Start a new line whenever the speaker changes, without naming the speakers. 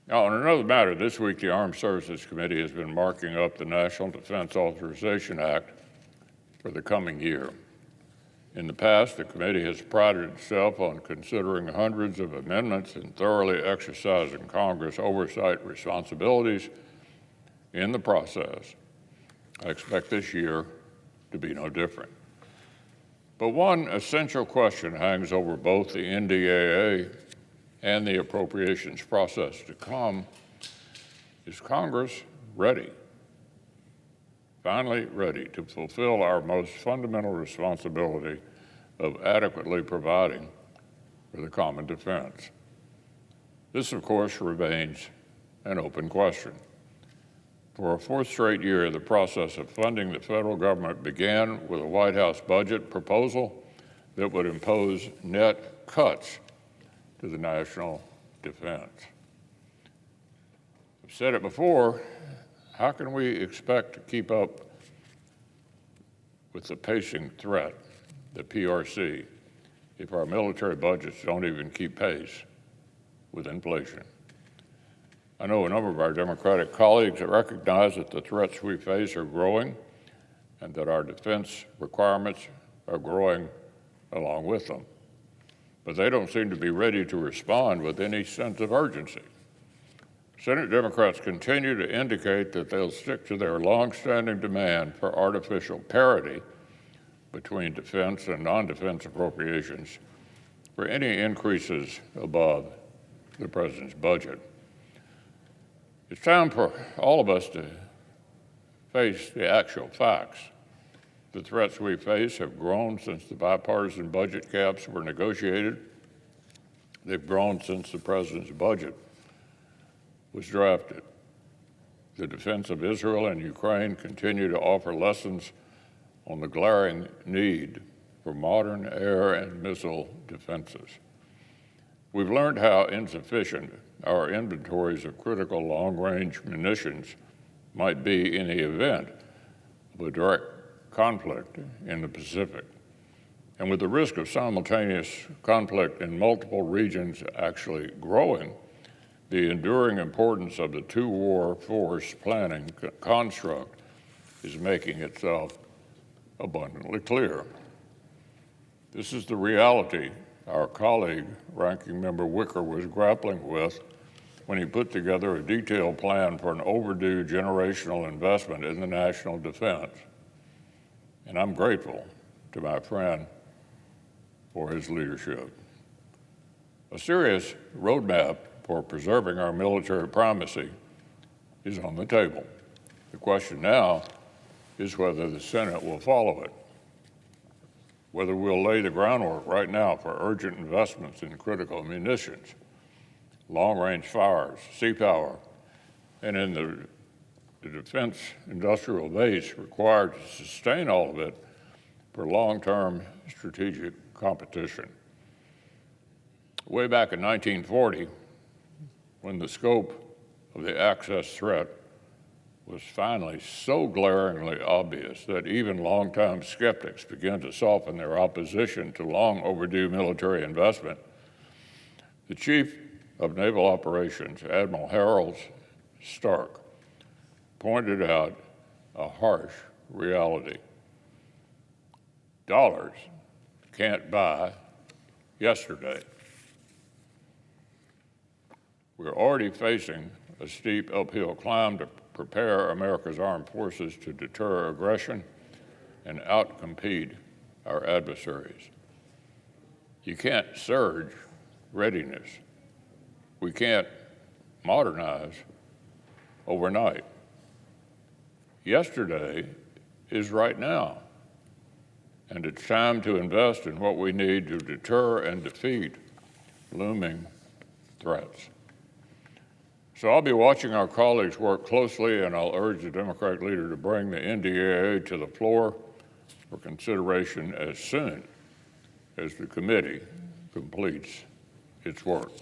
Now, on another matter, this week the Armed Services Committee has been marking up the National Defense Authorization Act for the coming year. In the past, the committee has prided itself on considering hundreds of amendments and thoroughly exercising Congress oversight responsibilities in the process. I expect this year to be no different. But one essential question hangs over both the NDAA and the appropriations process to come. Is Congress ready, finally ready, to fulfill our most fundamental responsibility of adequately providing for the common defense? This, of course, remains an open question. For a fourth straight year, the process of funding the federal government began with a White House budget proposal that would impose net cuts to the national defense. I've said it before, how can we expect to keep up with the pacing threat, the PRC, if our military budgets don't even keep pace with inflation? I know a number of our Democratic colleagues recognize that the threats we face are growing and that our defense requirements are growing along with them. But they don't seem to be ready to respond with any sense of urgency. Senate Democrats continue to indicate that they'll stick to their longstanding demand for artificial parity between defense and non-defense appropriations for any increases above the president's budget. It's time for all of us to face the actual facts. The threats we face have grown since the bipartisan budget caps were negotiated. They've grown since the president's budget was drafted. The defense of Israel and Ukraine continue to offer lessons on the glaring need for modern air and missile defenses. We've learned how insufficient our inventories of critical long-range munitions might be in the event of a direct conflict in the Pacific. And with the risk of simultaneous conflict in multiple regions actually growing, the enduring importance of the two-war force planning construct is making itself abundantly clear. This is the reality our colleague, Ranking Member Wicker, was grappling with when he put together a detailed plan for an overdue generational investment in the national defense. And I'm grateful to my friend for his leadership. A serious roadmap for preserving our military primacy is on the table. The question now is whether the Senate will follow it, whether we'll lay the groundwork right now for urgent investments in critical munitions, long-range fires, sea power, and in the defense industrial base required to sustain all of it for long-term strategic competition. Way back in 1940, when the scope of the access threat was finally so glaringly obvious that even longtime skeptics began to soften their opposition to long overdue military investment, the Chief of Naval Operations, Admiral Harold Stark, pointed out a harsh reality. Dollars can't buy yesterday. We're already facing a steep uphill climb to prepare America's armed forces to deter aggression and outcompete our adversaries. You can't surge readiness. We can't modernize overnight. Yesterday is right now, and it's time to invest in what we need to deter and defeat looming threats. So I'll be watching our colleagues work closely, and I'll urge the Democratic leader to bring the NDAA to the floor for consideration as soon as the committee completes its work.